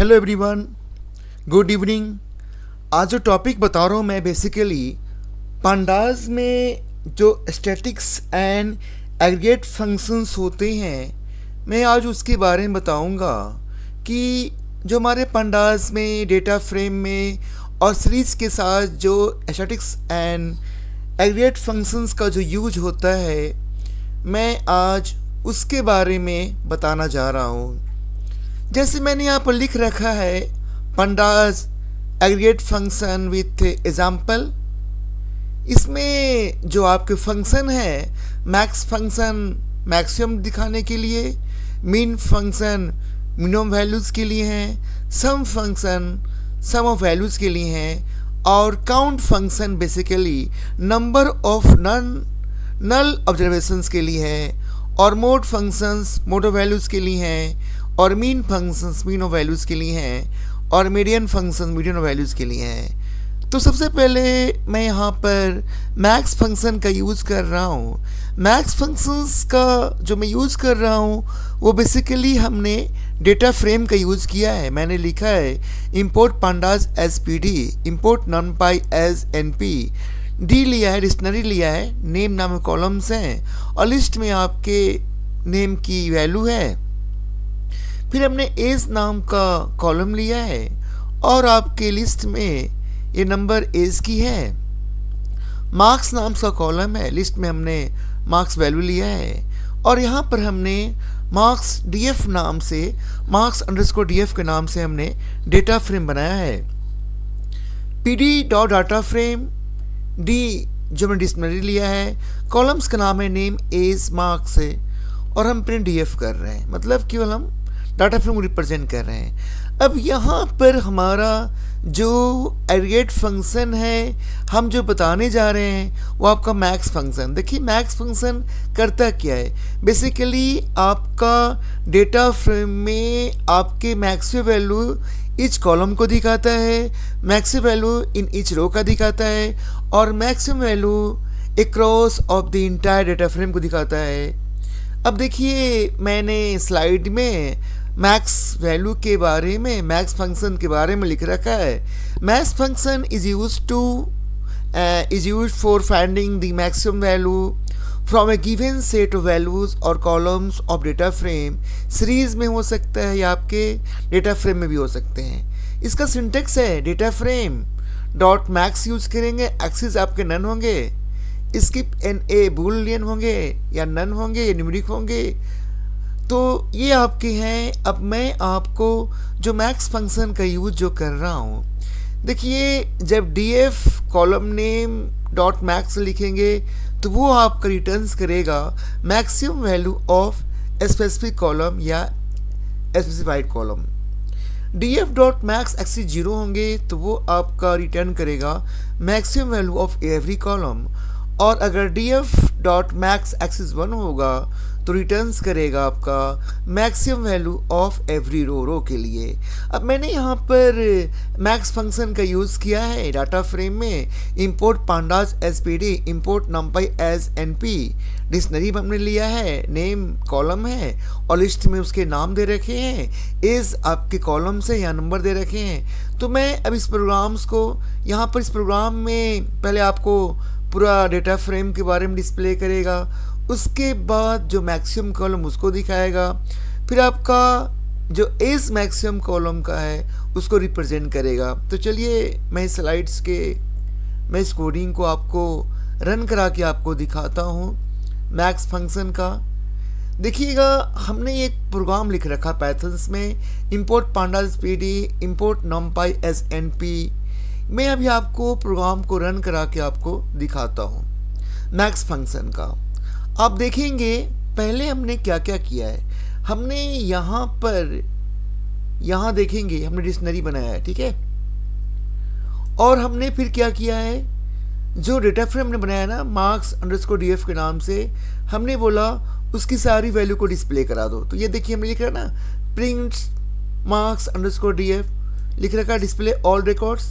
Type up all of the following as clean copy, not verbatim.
Hello everyone, good evening. आज जो topic बता रहा हूँ मैं बेसिकली पांडास में जो स्टैटिक्स एंड एग्रीगेट फंक्शंस होते हैं, मैं आज उसके बारे में बताऊँगा कि जो हमारे पांडास में डेटा फ्रेम में और सीरीज के साथ जो स्टैटिक्स एंड एग्रीगेट फंक्शंस का जो यूज होता है, मैं आज उसके बारे में बताना जा रहा हूँ। जैसे मैंने यहाँ पर लिख रखा है pandas aggregate function with example. इसमें जो आपके फंक्शन है, मैक्स फंक्शन मैक्सिमम दिखाने के लिए, मिन फंक्शन मिनिमम वैल्यूज़ के लिए हैं, sum function sum of values के लिए हैं, और count function basically number of null observations के लिए है, और mode functions mode of values के लिए हैं, और mean functions mean of values के लिए हैं, और median function median of values के लिए हैं। तो सबसे पहले मैं यहाँ पर मैक्स फंक्शन का यूज़ कर रहा हूँ। मैक्स फंक्शंस का जो मैं यूज़ कर रहा हूँ वो बेसिकली हमने डेटा फ्रेम का यूज़ किया है। मैंने लिखा है import pandas as P D, import numpy as N P, D लिया है, डिक्शनरी लिया है, नेम नाम कॉलम्स हैं, और लिस्ट में आपके नेम की वैल्यू है। फिर हमने एज नाम का कॉलम लिया है, और आपके लिस्ट में ये नंबर एज की है। मार्क्स नाम का कॉलम है, लिस्ट में हमने मार्क्स वैल्यू लिया है, और यहाँ पर हमने मार्क्स डीएफ नाम से मार्क्स अंडरस्कोर डीएफ के नाम से हमने डेटा फ्रेम बनाया है। PD dot data frame D जो हमने डिक्शनरी लिया है, कॉलम्स का नाम है नेम एज मार्क्स है, और हम प्रिंट डीएफ कर रहे हैं, मतलब केवल हम डाटा फ्रेम को रिप्रेजेंट कर रहे हैं। अब यहाँ पर हमारा जो एग्रीगेट फंक्शन है, हम जो बताने जा रहे हैं वो आपका मैक्स फंक्शन। देखिए मैक्स फंक्शन करता क्या है, बेसिकली आपका डेटा फ्रेम में आपके मैक्सिमम वैल्यू ईच कॉलम को दिखाता है, maximum value in each row का दिखाता है, और maximum value across of the entire data frame को दिखाता है। अब देखिए मैंने स्लाइड में मैक्स वैल्यू के बारे में, मैक्स फंक्शन के बारे में लिख रखा है। Max function is used for finding the maximum value from a given set of values और columns of data frame. Series में हो सकता है या आपके डेटा फ्रेम में भी हो सकते हैं। इसका सिंटेक्स है data frame dot max use करेंगे, एक्सिस आपके नन होंगे, स्किप एन ए बूलियन होंगे या नन होंगे या न्यूमेरिक होंगे। तो ये आपके हैं। अब मैं आपको जो मैक्स फंक्शन का यूज जो कर रहा हूँ, देखिए जब DF column name dot max लिखेंगे तो वो आपका रिटर्न्स करेगा maximum value of specific column या specified column. DF dot max axis 0 होंगे तो वो आपका रिटर्न करेगा maximum value of every column, और अगर डीएफ डॉट मैक्स एक्सिस 1 होगा तो रिटर्न्स करेगा आपका maximum value of every row के लिए। अब मैंने यहाँ पर मैक्स फंक्शन का यूज़ किया है डाटा फ्रेम में, import pandas as P D, import numpy as N P, dictionary हमने लिया है, नेम कॉलम है, और लिस्ट में उसके नाम दे रखे हैं, एज आपके कॉलम से या नंबर दे रखे हैं। तो मैं अब इस प्रोग्राम्स को यहाँ पर, इस प्रोग्राम में पहले आपको पूरा डेटा फ्रेम के बारे में डिस्प्ले करेगा, उसके बाद जो मैक्सिमम कॉलम उसको दिखाएगा, फिर आपका जो एज मैक्सिमम कॉलम का है उसको रिप्रेजेंट करेगा। तो चलिए मैं स्लाइड्स के, मैं इस कोडिंग को आपको रन करा के आपको दिखाता हूँ मैक्स फंक्शन का। देखिएगा हमने एक प्रोग्राम लिख रखा पाइथन्स में, import pandas P D, import numpy as N P. मैं अभी आपको प्रोग्राम को रन करा के आपको दिखाता हूँ मैक्स फंक्शन का। आप देखेंगे पहले हमने क्या क्या किया है। हमने यहाँ पर, यहाँ देखेंगे हमने डिक्शनरी बनाया है, ठीक है, और हमने फिर क्या किया है, जो डेटा फ्रेम हमने बनाया ना मार्क्स अंडरस्कोर डीएफ के नाम से, हमने बोला उसकी सारी वैल्यू को डिस्प्ले करा दो। तो ये देखिए हमने लिख रहा ना प्रिंट मार्क्स अंडरस्कोर डीएफ लिख रखा, डिस्प्ले ऑल रिकॉर्ड्स।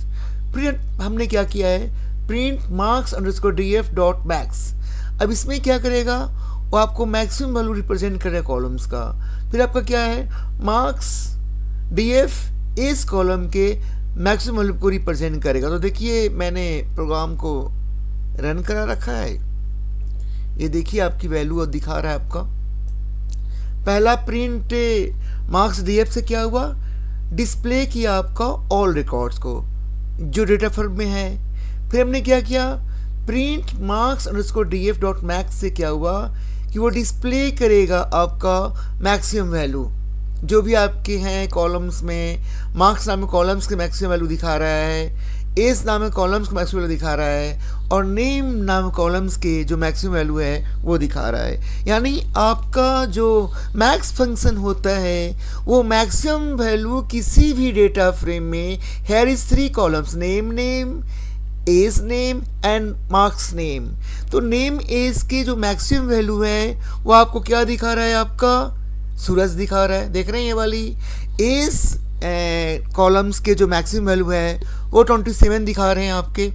फिर हमने क्या किया है, print marks underscore DF dot max. अब इसमें क्या करेगा, वो आपको मैक्सिमम वैल्यू रिप्रेजेंट करेगा कॉलम्स का। फिर आपका क्या है, मार्क्स डीएफ इस कॉलम के मैक्सिमम वैल्यू को रिप्रेजेंट करेगा। तो देखिए मैंने प्रोग्राम को रन करा रखा है, ये देखिए आपकी वैल्यू दिखा रहा है आपका। पहला प्रिंट मार्क्स डीएफ से क्या हुआ, डिस्प्ले किया आपका ऑल रिकॉर्ड्स को जो डेटा फॉर्म में है। फिर हमने क्या किया, print marks underscore DF dot max से क्या हुआ कि वो डिस्प्ले करेगा आपका मैक्सिमम वैल्यू जो भी आपके हैं कॉलम्स में। मार्क्स नाम कॉलम्स के मैक्सिमम वैल्यू दिखा रहा है, एस नाम कॉलम्स के मैक्सिमम वैल्यू दिखा रहा है, और नेम नाम कॉलम्स के जो मैक्सिमम वैल्यू है वो दिखा रहा है। यानी आपका जो मैक्स फंक्शन होता है वो मैक्सिमम वैल्यू किसी भी डेटा फ्रेम में here is 3 columns, name name, age name and marks name. तो नेम एज के जो मैक्सिमम वैल्यू है वो आपको क्या दिखा रहा है, आपका सूरज दिखा रहा है, देख रहे हैं ये वाली। एज कॉलम्स के जो मैक्सिमम वैल्यू है वो 27 दिखा रहे हैं आपके,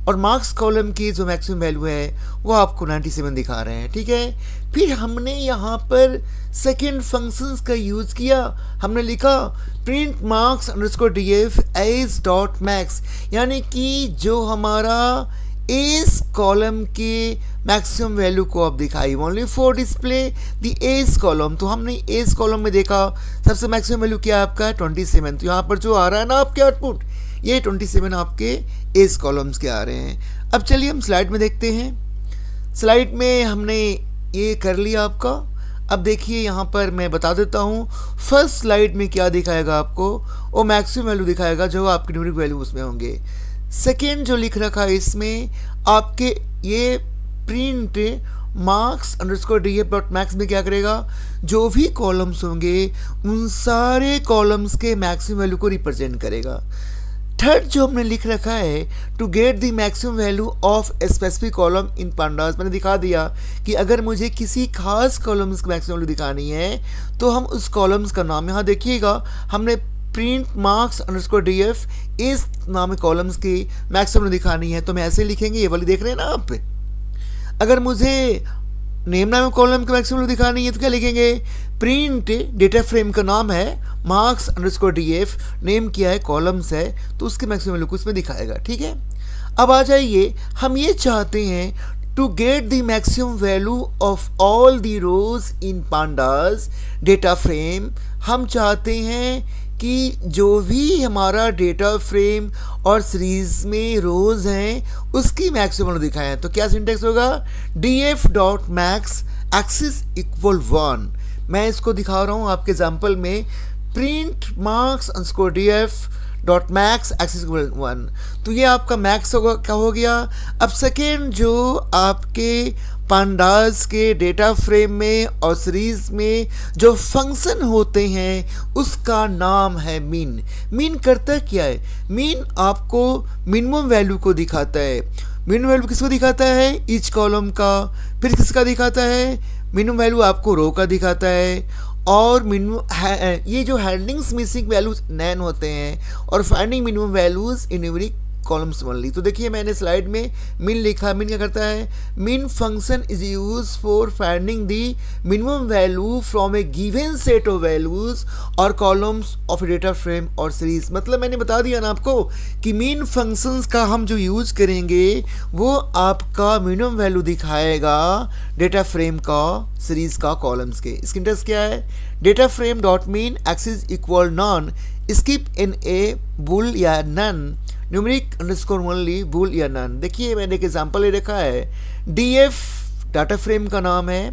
और मार्क्स कॉलम की जो मैक्सिमम वैल्यू है वो आपको 97 दिखा रहे हैं, ठीक है। फिर हमने यहाँ पर सेकेंड फंक्शंस का यूज़ किया, हमने लिखा print marks underscore DF age dot max, यानी कि जो हमारा एज कॉलम के मैक्सिमम वैल्यू को अब दिखाई only for display the age column. तो हमने एज कॉलम में देखा सबसे मैक्सिमम वैल्यू क्या है आपका 27। तो यहाँ पर जो आ रहा है ना आपके आउटपुट, ये 27 आपके एज कॉलम्स के आ रहे हैं। अब चलिए हम स्लाइड में देखते हैं। स्लाइड में हमने ये कर लिया आपका। अब देखिए यहाँ पर मैं बता देता हूँ, फर्स्ट स्लाइड में क्या दिखाएगा आपको, वो मैक्सिमम वैल्यू दिखाएगा जो आपके न्यूमेरिक वैल्यू उसमें होंगे। सेकेंड जो लिख रखा है इसमें आपके ये print marks underscore DF dot max में क्या करेगा, जो भी कॉलम्स होंगे उन सारे कॉलम्स के मैक्सिमम वैल्यू को रिप्रेजेंट करेगा। थर्ड जो हमने लिख रखा है, to get the maximum value of a specific column in pandas, मैंने दिखा दिया कि अगर मुझे किसी खास कॉलम्स की मैक्सिमम वैल्यू दिखानी है तो हम उस कॉलम्स का नाम, यहाँ देखिएगा हमने प्रिंट मार्क्स अंडरस्कोर डीएफ इस नाम कॉलम्स की मैक्सिमम दिखानी है, तो हम ऐसे लिखेंगे, ये वाली देख रहे हैं ना आप। अगर मुझे नेम नाम कॉलम की मैक्सिमम दिखानी है तो क्या लिखेंगे, प्रिंट डेटा फ्रेम का नाम है मार्क्स अंडरस्कोर डीएफ, नेम किया है कॉलम्स है, तो उसके मैक्सिमम वैल्यू को इसमें दिखाएगा, ठीक है। अब आ जाइए, हम ये चाहते हैं to get the maximum value of all the rows in pandas data frame. हम चाहते हैं कि जो भी हमारा डेटा फ्रेम और सीरीज में रोज हैं उसकी मैक्सिमम दिखाएं। तो क्या सिंटेक्स होगा, df dot max axis equal 1। मैं इसको दिखा रहा हूँ आपके एग्जाम्पल में, print marks underscore DF dot max axis equal 1। तो ये आपका मैक्स होगा, क्या हो गया। अब सेकेंड जो आपके पांडास के डेटा फ्रेम में और सीरीज में जो फंक्शन होते हैं उसका नाम है मीन। मीन करता क्या है, मीन आपको मिनिमम वैल्यू को दिखाता है। मिनिमम वैल्यू किसको दिखाता है, ईच कॉलम का। फिर किसका दिखाता है, मिनिमम वैल्यू आपको रो का दिखाता है। और मिनिमम ये जो हैंडलिंग्स मिसिंग वैल्यूज नैन होते हैं और finding minimum values in numeric columns only. तो देखिए मैंने स्लाइड में मिन लिखा, मिन क्या करता है, मिन function is use for finding the minimum value from a given set of values और कॉलम्स ऑफ डेटा फ्रेम और सीरीज। मतलब मैंने बता दिया ना आपको कि मिन फंक्शंस का हम जो यूज करेंगे वो आपका मिनिमम वैल्यू दिखाएगा डेटा फ्रेम का, सीरीज का, कॉलम्स के। इसकी इंटरेस्ट क्या है, data frame dot mean axis equal none skip in a bool या none, numeric underscore only bool या नन। देखिए मैंने एक एग्जांपल ले रखा है, डीएफ डाटा फ्रेम का नाम है,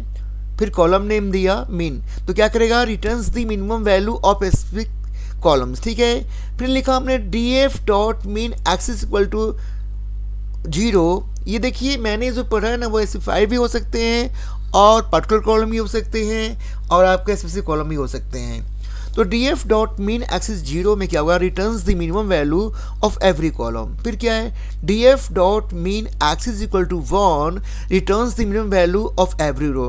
फिर कॉलम नेम दिया मीन, तो क्या करेगा, returns the minimum value of specific columns, ठीक है। फिर लिखा हमने DF dot mean axis equal to 0। ये देखिए मैंने जो पढ़ा है ना वो स्पेसिफाई भी हो सकते हैं और पर्टिकुलर कॉलम भी हो सकते हैं और आपके स्पेसिफिक कॉलम भी हो सकते हैं। तो df डॉट मीन एक्सिस 0 में क्या होगा, returns the minimum value of every column. फिर क्या है, df dot mean axis equal to 1 returns the minimum value of every row.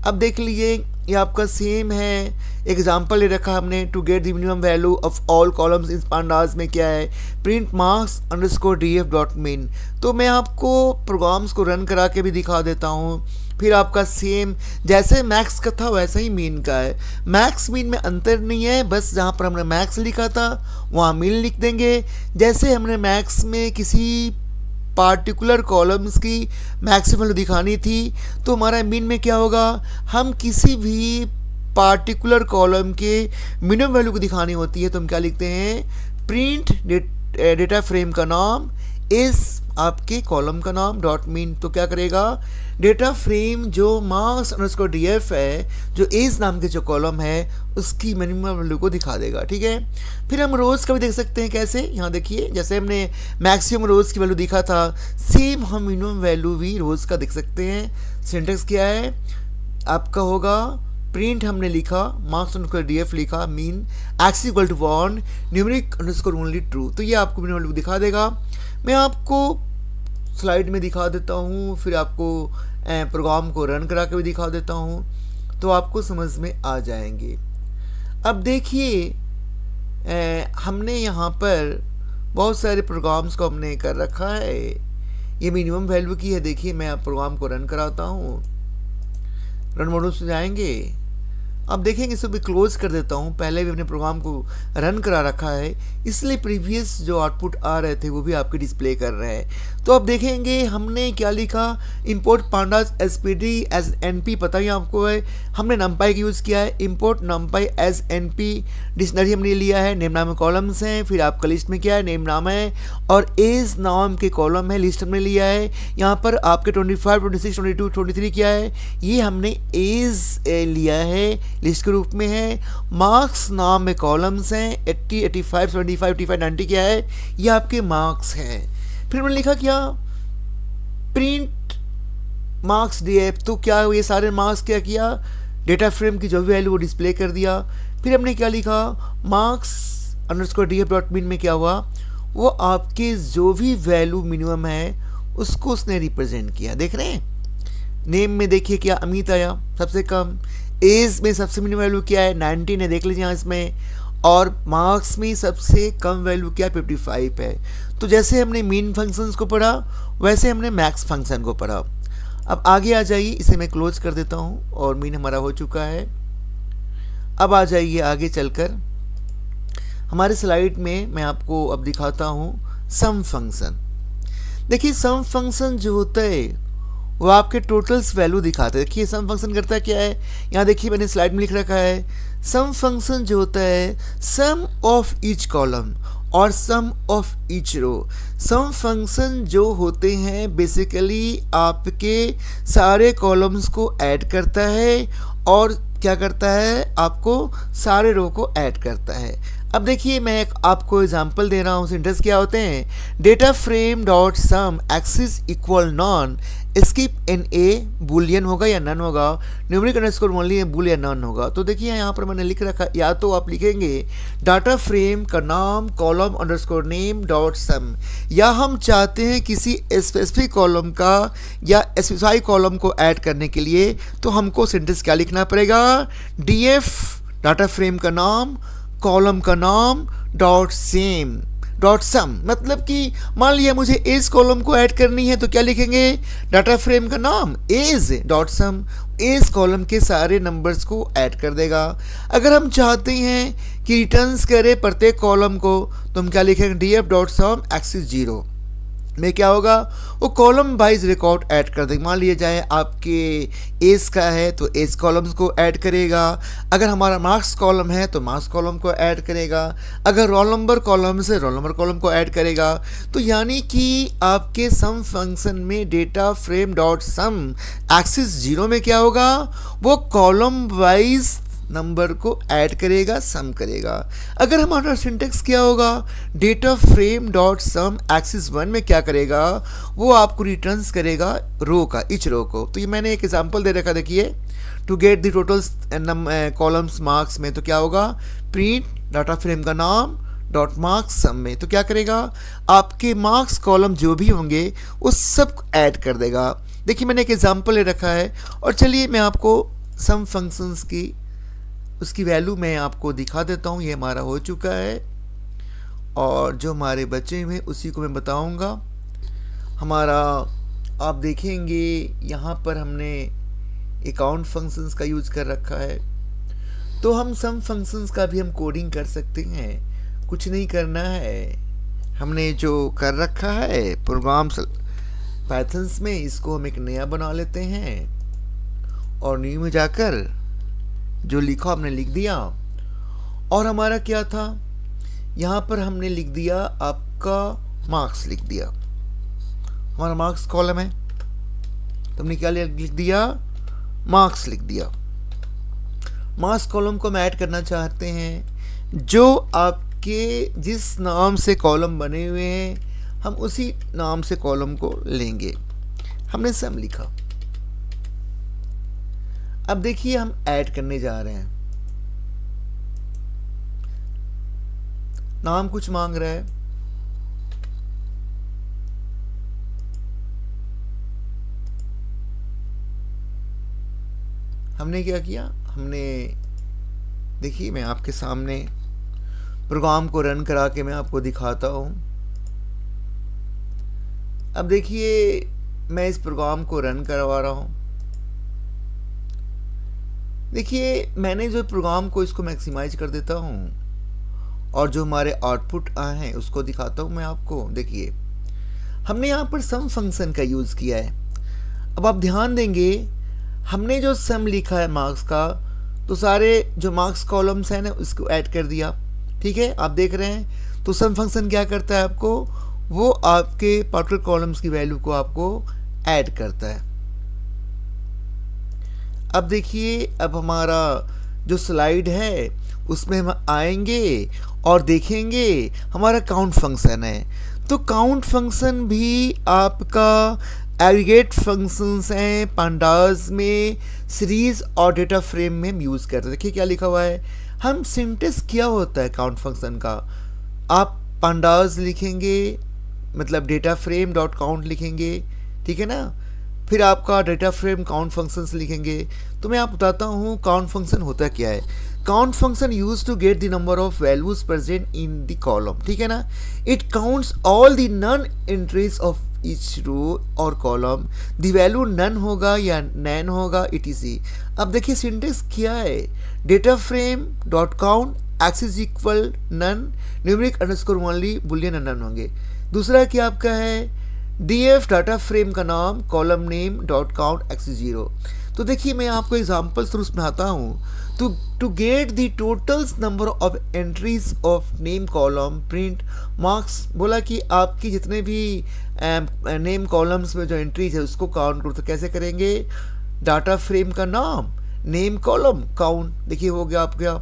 अब देख लीजिए ये आपका सेम है, एग्जाम्पल ले रखा हमने, to get the minimum value of all columns in pandas में क्या है, print marks underscore df dot mean. तो मैं आपको प्रोग्राम्स को रन करा के भी दिखा देता हूँ, फिर आपका सेम जैसे मैक्स का था वैसा ही मीन का है। मैक्स मीन में अंतर नहीं है, बस जहाँ पर हमने मैक्स लिखा था वहाँ मीन लिख देंगे। जैसे हमने मैक्स में किसी पार्टिकुलर कॉलम्स की मैक्सिमम वैल्यू दिखानी थी तो हमारा मीन में क्या होगा, हम किसी भी पार्टिकुलर कॉलम के मिनिमम वैल्यू को दिखानी होती है तो हम क्या लिखते हैं, प्रिंट डेटा फ्रेम का नाम इस आपके कॉलम का नाम डॉट मीन। तो क्या करेगा, डेटा फ्रेम जो मार्क्स अंडरस्कोर डीएफ है, जो एज नाम के जो कॉलम है उसकी मिनिमम वैल्यू को दिखा देगा। ठीक है, फिर हम रोज़ का भी देख सकते हैं कैसे, यहाँ देखिए जैसे हमने मैक्सिमम रोज़ की वैल्यू दिखा था, सेम हम मिनिमम वैल्यू भी रोज़ का देख सकते हैं। सिंटेक्स क्या है आपका होगा, प्रिंट हमने लिखा, मार्क्स अंडरस्कोर डीएफ लिखा, mean axis equal to 1, numeric underscore only true. तो ये आपको मिनिमम वैल्यू दिखा देगा। मैं आपको स्लाइड में दिखा देता हूँ, फिर आपको प्रोग्राम को रन करा के भी दिखा देता हूँ तो आपको समझ में आ जाएंगे। अब देखिए हमने यहाँ पर बहुत सारे प्रोग्राम्स को हमने कर रखा है, ये मिनिमम वैल्यू की है। देखिए मैं आप प्रोग्राम को रन कराता हूँ, रन मोड से जाएंगे। अब देखेंगे इसे भी क्लोज कर देता हूँ, पहले भी अपने प्रोग्राम को रन करा रखा है इसलिए प्रीवियस जो आउटपुट आ रहे थे वो भी आपके डिस्प्ले कर रहे हैं। तो अब देखेंगे हमने क्या लिखा, import pandas as PD as NP, पता ही आपको है हमने नमपाई का यूज़ किया है। Import numpy as NP dictionary हमने लिया है, नेम नाम में कॉलम्स हैं, फिर आपका लिस्ट में क्या है, नेम नाम है और एज नाम के कॉलम है, लिस्ट हमने लिया है। यहाँ पर आपके 25, 26, 22, 23 क्या है, ये हमने एज लिया है, लिस्ट के रूप में है। मार्क्स नाम में कॉलम्स हैं, 80, 85, 75, 85, 90 क्या है, ये आपके मार्क्स हैं। फिर हमने लिखा क्या, प्रिंट मार्क्स डीएफ, तो क्या ये सारे मार्क्स क्या किया, डेटा फ्रेम की जो भी वैल्यू वो डिस्प्ले कर दिया। फिर हमने क्या लिखा, marks underscore DF dot mean में क्या हुआ, वो आपके जो भी वैल्यू मिनिमम है उसको उसने रिप्रेजेंट किया। देख रहे हैं, नेम में देखिए क्या अमित आया सबसे कम, एज में सबसे मिनिमम वैल्यू क्या है 19 है, देख लीजिए यहाँ इसमें, और मार्क्स में सबसे कम वैल्यू क्या 55 है। तो जैसे हमने मीन फंक्शंस को पढ़ा वैसे हमने मैक्स फंक्शन को पढ़ा। अब आगे आ जाइए, इसे मैं क्लोज कर देता हूँ और मीन हमारा हो चुका है। अब आ जाइए आगे चलकर हमारे स्लाइड में मैं आपको अब दिखाता हूँ सम फंक्शन। देखिए सम फंक्शन जो होता है वो आपके टोटल्स वैल्यू दिखाते हैं। देखिए सम फंक्शन करता है क्या है, यहाँ देखिए मैंने स्लाइड में लिख रखा है, सम फंक्शन जो होता है सम ऑफ ईच कॉलम और sum of each row. Sum function जो होते हैं बेसिकली आपके सारे कॉलम्स को ऐड करता है और क्या करता है, आपको सारे रो को ऐड करता है। अब देखिए मैं एक आपको एग्जांपल दे रहा हूँ, सिंटेक्स क्या होते हैं, data frame dot sum axis equal none skip N A boolean होगा या नन होगा, न्यूमेरिक अंडरस्कोर ओनली बुल या नन होगा। तो देखिए यहाँ पर मैंने लिख रखा, या तो आप लिखेंगे डाटा फ्रेम का नाम कॉलम अंडरस्कोर नेम डॉट सम, या हम चाहते हैं किसी स्पेसिफिक कॉलम का या स्पेसिफाई कॉलम को ऐड करने के लिए तो हमको सिंटेक्स क्या लिखना पड़ेगा, डीएफ डाटा फ्रेम का नाम कॉलम का नाम डॉट सेम डॉट सम। मतलब कि मान लिया मुझे एज कॉलम को ऐड करनी है तो क्या लिखेंगे, डाटा फ्रेम का नाम एज डॉट सम, एज कॉलम के सारे नंबर्स को ऐड कर देगा। अगर हम चाहते हैं कि रिटर्न्स करे प्रत्येक कॉलम को तो हम क्या लिखेंगे, डीएफ डॉट सम एक्सिस 0 में क्या होगा, वो कॉलम वाइज रिकॉर्ड ऐड कर देगा। मान लिया जाए आपके एज का है तो एज कॉलम्स को ऐड करेगा, अगर हमारा मार्क्स कॉलम है तो मार्क्स कॉलम को ऐड करेगा, अगर रोल नंबर कॉलम से रोल नंबर कॉलम को ऐड करेगा। तो यानी कि आपके सम फंक्शन में data frame dot sum axis 0 में क्या होगा, वो कॉलम वाइज नंबर को ऐड करेगा, सम करेगा। अगर हमारा सिंटेक्स क्या होगा, data frame dot sum axis 1 में क्या करेगा, वो आपको रिटर्न्स करेगा रो का, इच रो को। तो ये मैंने एक एग्जांपल दे रखा, देखिए to get the totals columns marks में तो क्या होगा, प्रिंट डाटा फ्रेम का नाम डॉट मार्क्स सम में तो क्या करेगा, आपके मार्क्स कॉलम जो भी होंगे उस सब ऐड कर देगा। देखिए मैंने एक एग्जांपल ले रखा है और चलिए मैं आपको सम फंक्शंस की उसकी वैल्यू मैं आपको दिखा देता हूँ। ये हमारा हो चुका है और जो हमारे बचे हुए उसी को मैं बताऊँगा। हमारा आप देखेंगे यहाँ पर हमने काउंट फंक्शंस का यूज कर रखा है। तो हम सम फंक्शंस का भी हम कोडिंग कर सकते हैं, कुछ नहीं करना है। हमने जो कर रखा है प्रोग्राम पाइथन्स में, इसको हम एक नया बना लेते हैं और न्यू में जाकर जो लिखा हमने लिख दिया। और हमारा क्या था, यहाँ पर हमने लिख दिया आपका मार्क्स लिख दिया, हमारा मार्क्स कॉलम है, तो हमने क्या लिख दिया, मार्क्स लिख दिया। मार्क्स कॉलम को हम ऐड करना चाहते हैं, जो आपके जिस नाम से कॉलम बने हुए हैं हम उसी नाम से कॉलम को लेंगे। हमने सम लिखा। अब देखिए हम ऐड करने जा रहे हैं। नाम कुछ मांग रहा है, हमने क्या किया, हमने देखिए मैं आपके सामने प्रोग्राम को रन करा के मैं आपको दिखाता हूँ। अब देखिए मैं इस प्रोग्राम को रन करवा रहा हूँ। देखिए मैंने जो प्रोग्राम को इसको मैक्सिमाइज कर देता हूँ और जो हमारे आउटपुट आए हैं उसको दिखाता हूँ मैं आपको। देखिए हमने यहाँ पर सम फंक्शन का यूज़ किया है। अब आप ध्यान देंगे, हमने जो सम लिखा है मार्क्स का, तो सारे जो मार्क्स कॉलम्स हैं ना उसको ऐड कर दिया। ठीक है, आप देख रहे हैं। तो सम फंक्शन क्या करता है आपको, वो आपके पर्टिकुलर कॉलम्स की वैल्यू को आपको ऐड करता है। अब देखिए, अब हमारा जो स्लाइड है उसमें हम आएंगे और देखेंगे हमारा काउंट फंक्शन है। तो काउंट फंक्शन भी आपका एग्रीगेट फंक्शंस हैं पांडास में, सीरीज और डेटा फ्रेम में हम यूज़ करते हैं। देखिए क्या लिखा हुआ है, हम सिंटेक्स क्या होता है काउंट फंक्शन का, आप पांडास लिखेंगे मतलब डेटा फ्रेम डॉट काउंट लिखेंगे, ठीक है ना, फिर आपका डेटा फ्रेम काउंट फंक्शंस लिखेंगे। तो मैं आप बताता हूँ काउंट फंक्शन होता क्या है। Count function use to get the number of values present in the column, ठीक है ना। It counts all the non entries of each row और कॉलम, द वैल्यू नन होगा या नैन होगा etc। अब देखिए सिंटेक्स क्या है, data frame dot count axis is equal none, numeric underscore only, boolean none होंगे। दूसरा क्या आपका है, df डाटा फ्रेम का नाम column name dot count axis 0। तो देखिए मैं आपको एग्जाम्पल थ्रू समझाता हूँ। To get the totals number of entries of name column print marks, बोला कि आपकी जितने भी नेम कॉलम्स में जो एंट्रीज है उसको काउंट करो। तो कैसे करेंगे, डाटा फ्रेम का नाम नेम कॉलम काउंट, देखिए हो गया आपका।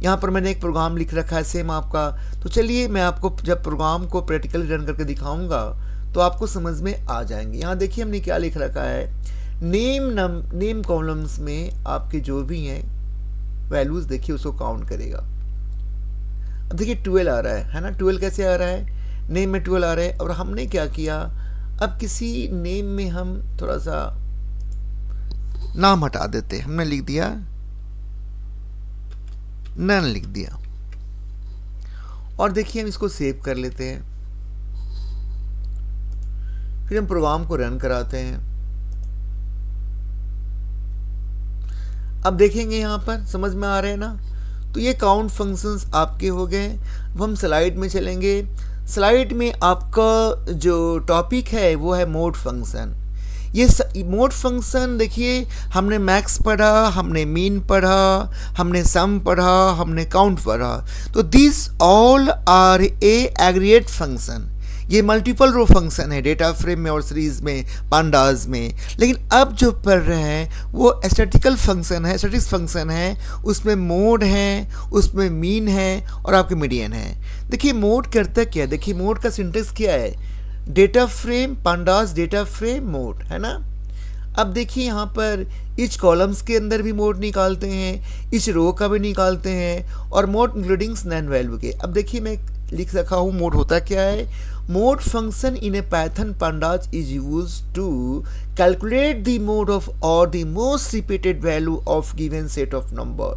यहाँ पर मैंने एक प्रोग्राम लिख रखा है सेम आपका। तो चलिए मैं आपको जब प्रोग्राम को प्रैक्टिकली रन करके दिखाऊंगा तो आपको समझ में आ जाएंगे। यहाँ देखिए हमने क्या लिख रखा है, नेम कॉलम्स में आपके जो भी हैं वैल्यूज देखिए उसको काउंट करेगा। अब देखिए 12 आ रहा है ना, 12 कैसे आ रहा है, नेम में 12 आ रहा है। और हमने क्या किया, अब किसी नेम में हम थोड़ा सा नाम हटा देते हैं, हमने लिख दिया नन लिख दिया। और देखिए हम इसको सेव कर लेते हैं, फिर हम प्रोग्राम को रन कराते हैं। अब देखेंगे यहाँ पर समझ में आ रहे हैं ना। तो ये काउंट फंक्शंस आपके हो गए। अब हम स्लाइड में चलेंगे। स्लाइड में आपका जो टॉपिक है वो है मोड फंक्शन। ये मोड फंक्शन देखिए, हमने मैक्स पढ़ा, हमने मीन पढ़ा, हमने सम पढ़ा, हमने काउंट पढ़ा। तो this all are a aggregate function. ये मल्टीपल रो फंक्शन है डेटा फ्रेम में और सीरीज में, पांडास में। लेकिन अब जो पढ़ रहे हैं वो स्टैटिकल फंक्शन है, स्टैटिक फंक्शन है। उसमें मोड है, उसमें मीन है और आपके मीडियन है। देखिए मोड करता क्या है, देखिए मोड का सिंटेक्स क्या है, data frame pandas data frame mode, है ना। अब देखिए यहाँ पर इच कॉलम्स के अंदर भी मोड निकालते हैं, इच रो का भी निकालते हैं, और मोड इंक्लूडिंग नन वैल्यू के। अब देखिए मैं लिख रखा हूँ मोड होता क्या है। Mode function in a Python pandas is used to calculate the mode of or the most repeated value of given set of number।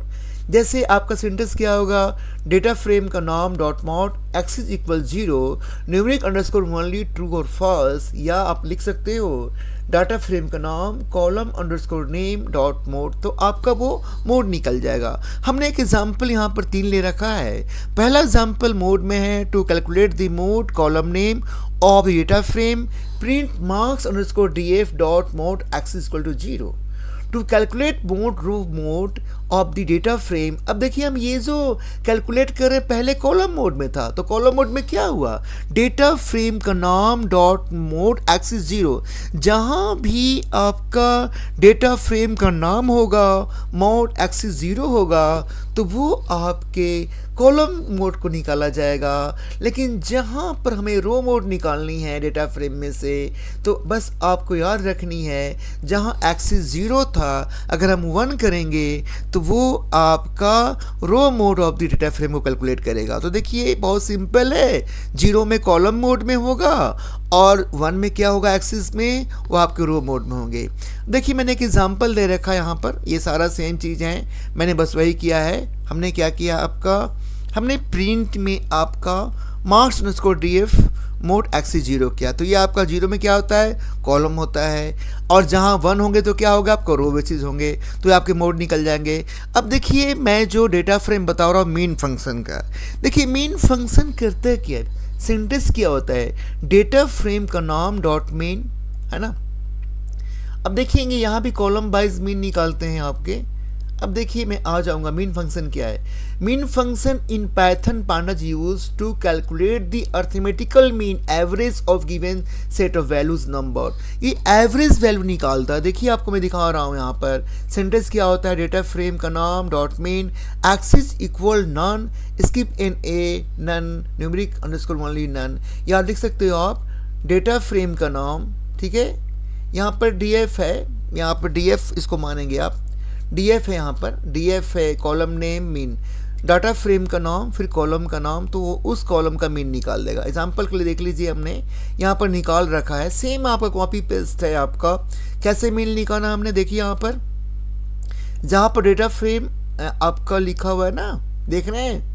जैसे आपका सिंटेक्स क्या होगा, डेटा फ्रेम का नाम dot mod axis equal 0 numeric underscore only true और false, या आप लिख सकते हो डाटा फ्रेम का नाम column underscore name dot mode, तो आपका वो मोड निकल जाएगा। हमने एक एग्जाम्पल यहाँ पर 3 ले रखा है। पहला एग्जाम्पल मोड में है to calculate the mode column name of data frame print marks underscore df dot mode axis equal to 0 to calculate mode row mode of the data frame. अब देखिए हम ये जो कैलकुलेट कर रहे पहले कॉलम मोड में था, तो कॉलम मोड में क्या हुआ, डेटा फ्रेम का नाम डॉट मोड एक्सिस 0, जहाँ भी आपका डेटा फ्रेम का नाम होगा मोड एक्सिस 0 होगा तो वो आपके कॉलम मोड को निकाला जाएगा। लेकिन जहाँ पर हमें रो मोड निकालनी है डेटा फ्रेम में से, तो बस आपको याद रखनी है जहाँ एक्सिस 0 था अगर हम 1 करेंगे तो वो आपका row mode of the data frame को कैलकुलेट करेगा। तो देखिए बहुत सिंपल है, 0 में कॉलम मोड में होगा और 1 में क्या होगा एक्सिस में, वो आपके रो मोड में होंगे। देखिए मैंने एक एग्जांपल दे रखा है यहाँ पर, ये सारा सेम चीज़ है, मैंने बस वही किया है। हमने क्या किया, आपका हमने प्रिंट में आपका marks underscore df mode axis 0 किया, तो ये आपका 0 में क्या होता है, कॉलम होता है, और जहाँ 1 होंगे तो क्या होगा, आपका रो बेसिस होंगे, तो ये आपके मोड निकल जाएंगे। अब देखिए मैं जो डेटा फ्रेम बता रहा हूँ मीन फंक्शन का, देखिए मीन फंक्शन करता है क्या, सिंटेक्स क्या होता है, डेटा फ्रेम का नाम डॉट मीन, है ना। अब देखेंगे यहाँ भी कॉलम वाइज मीन निकालते हैं आपके। अब देखिए मैं आ जाऊंगा, मीन फंक्शन क्या है। Mean function in Python pandas use to calculate the arithmetical mean average of given set of values number, ये एवरेज वैल्यू निकालता है। देखिए आपको मैं दिखा रहा हूँ यहाँ पर सेंटेंस क्या होता है, डेटा फ्रेम का नाम dot mean axis equal none skip N A none numeric underscore only none, यहाँ लिख सकते हो आप डेटा फ्रेम का नाम, ठीक है, यहाँ पर df है, यहाँ पर df इसको मानेंगे आप, df है, यहाँ पर df है, column name mean, data frame का नाम फिर कॉलम का नाम, तो वो उस कॉलम का मीन निकाल देगा। एग्जांपल के लिए देख लीजिए हमने यहाँ पर निकाल रखा है, सेम आपका कॉपी पेस्ट है आपका, कैसे मीन निकालना हमने, देखिए यहाँ पर जहाँ पर डेटा फ्रेम आपका लिखा हुआ है ना, देख रहे हैं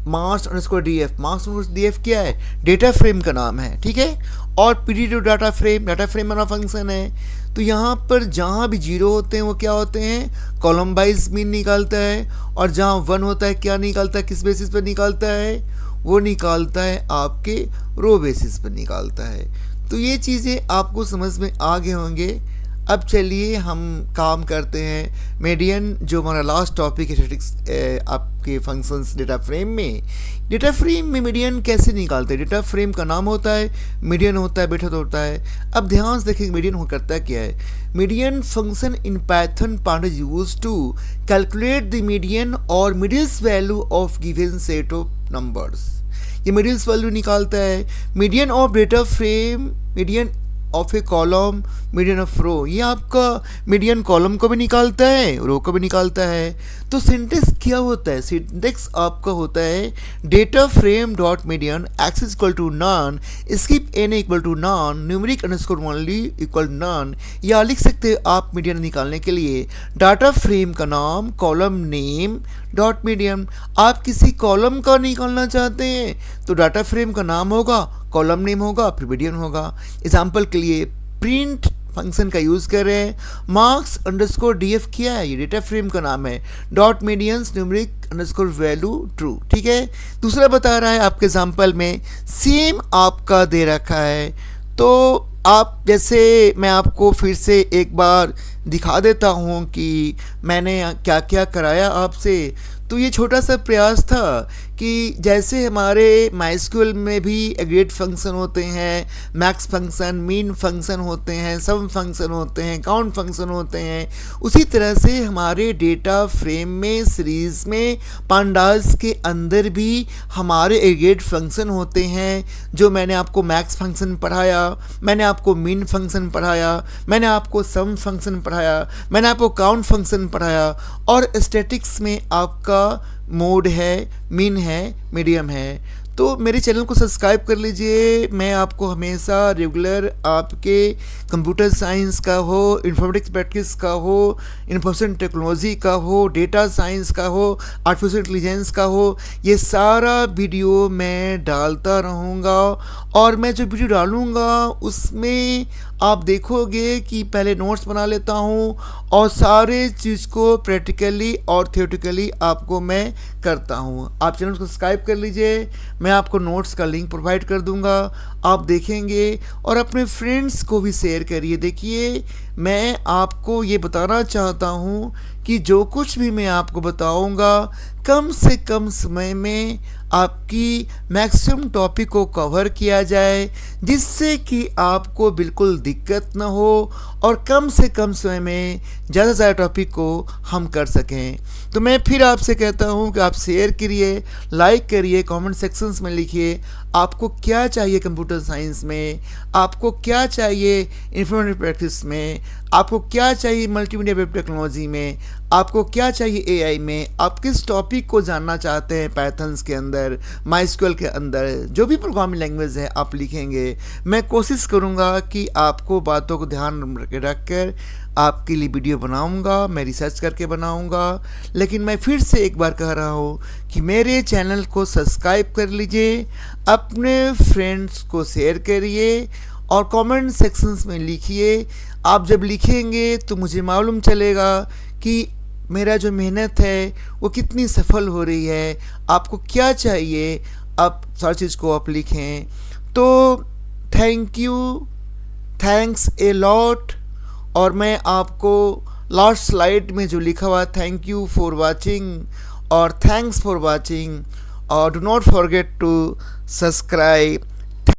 marks underscore df, marks underscore df क्या है, डेटा फ्रेम का नाम है, ठीक है, और pd डाटा फ्रेम वाला फंक्शन है। तो यहाँ पर जहाँ भी 0 होते हैं वो क्या होते हैं, कॉलम वाइज मीन निकालता है, और जहाँ 1 होता है क्या निकालता है, किस बेसिस पर निकालता है, वो निकालता है आपके रो बेसिस पर निकालता है। तो ये चीज़ें आपको समझ में आ गए होंगे। अब चलिए हम काम करते हैं मीडियन, जो हमारा लास्ट टॉपिक है स्टैटिक्स आपके फंक्शंस डेटा फ्रेम में। डेटा फ्रेम में मीडियन कैसे निकालते हैं, डेटा फ्रेम का नाम होता है, मीडियन होता है, मेथड होता है। अब ध्यान से देखिए मीडियन हो करता है क्या है, median function in Python pandas use to calculate the median और middles value of given set of numbers, ये मिडिल्स वैल्यू निकालता है। Median of data frame, median of a column, median of row, ये आपका मीडियन कॉलम को भी निकालता है, रो को भी निकालता है। तो सिंटेक्स क्या होता है, सिंटेक्स आपका होता है data frame dot median axis equal to none skip N equal to none numeric underscore only equal none, या लिख सकते हैं आप मीडियन निकालने के लिए डाटा फ्रेम का नाम कॉलम नेम डॉट मीडियन। आप किसी कॉलम का निकालना चाहते हैं तो डाटा फ्रेम का नाम होगा, कॉलम नेम होगा, फिर मीडियन होगा। एग्जाम्पल के लिए प्रिंट फंक्शन का यूज़ कर रहे हैं, मार्क्स अंडरस्कोर df क्या है, ये डेटा फ्रेम का नाम है, dot medians numeric underscore value true, ठीक है। दूसरा बता रहा है आपके एग्जाम्पल में सेम आपका दे रखा है, तो आप जैसे मैं आपको फिर से एक बार दिखा देता हूँ कि मैंने क्या क्या कराया आपसे। तो ये छोटा सा प्रयास था कि जैसे हमारे माइस्क्यूएल में भी एग्रीगेट फंक्शन होते हैं, मैक्स फंक्शन, मीन फंक्शन होते हैं, सम फंक्शन होते हैं, काउंट फंक्शन होते हैं, उसी तरह से हमारे डेटा फ्रेम में सीरीज़ में पांडास के अंदर भी हमारे एग्रीगेट फंक्शन होते हैं। जो मैंने आपको मैक्स फंक्शन पढ़ाया, मैंने आपको मीन फंक्शन पढ़ाया, मैंने आपको सम फंक्शन पढ़ाया, मैंने आपको काउंट फंक्शन पढ़ाया, और स्टैटिक्स में आपका मोड है, मीन है, मीडियम है। तो मेरे चैनल को सब्सक्राइब कर लीजिए। मैं आपको हमेशा रेगुलर आपके कंप्यूटर साइंस का हो, इंफॉर्मेटिक्स प्रैक्टिस का हो, इंफॉर्मेशन टेक्नोलॉजी का हो, डेटा साइंस का हो, आर्टिफिशियल इंटेलिजेंस का हो, ये सारा वीडियो मैं डालता रहूँगा। और मैं जो वीडियो डालूँगा उसमें आप देखोगे कि पहले नोट्स बना लेता हूँ और सारे चीज़ को प्रैक्टिकली और थियोरेटिकली आपको मैं करता हूँ। आप चैनल को सब्सक्राइब कर लीजिए, मैं आपको नोट्स का लिंक प्रोवाइड कर दूँगा, आप देखेंगे और अपने फ्रेंड्स को भी शेयर करिए। देखिए, मैं आपको ये बताना चाहता हूँ कि जो कुछ भी मैं आपको बताऊँगा कम से कम समय में आपकी मैक्सिमम टॉपिक को कवर किया जाए, जिससे कि आपको बिल्कुल दिक्कत ना हो और कम से कम समय में ज़्यादा से ज़्यादा टॉपिक को हम कर सकें। तो मैं फिर आपसे कहता हूँ कि आप शेयर करिए, लाइक करिए, कमेंट सेक्शंस में लिखिए आपको क्या चाहिए कंप्यूटर साइंस में, आपको क्या चाहिए इंफॉर्मेटिव प्रैक्टिस में, आपको क्या चाहिए मल्टीमीडिया वेब टेक्नोलॉजी में, आपको क्या चाहिए एआई में, आप किस टॉपिक को जानना चाहते हैं पाइथन्स के अंदर, माइस्क्यूएल के अंदर, जो भी प्रोग्रामिंग लैंग्वेज है आप लिखेंगे। मैं कोशिश करूँगा कि आपको बातों को ध्यान रख कर आपके लिए वीडियो बनाऊंगा, मैं रिसर्च करके बनाऊंगा। लेकिन मैं फिर से एक बार कह रहा हूँ कि मेरे चैनल को सब्सक्राइब कर लीजिए, अपने फ्रेंड्स को शेयर करिए और कमेंट सेक्शंस में लिखिए। आप जब लिखेंगे तो मुझे मालूम चलेगा कि मेरा जो मेहनत है वो कितनी सफल हो रही है, आपको क्या चाहिए, आप सारी चीज़ को आप लिखें। तो thank you, thanks a lot. और मैं आपको लास्ट स्लाइड में जो लिखा हुआ थैंक यू फॉर वाचिंग और थैंक्स फॉर वाचिंग, और do not forget to subscribe.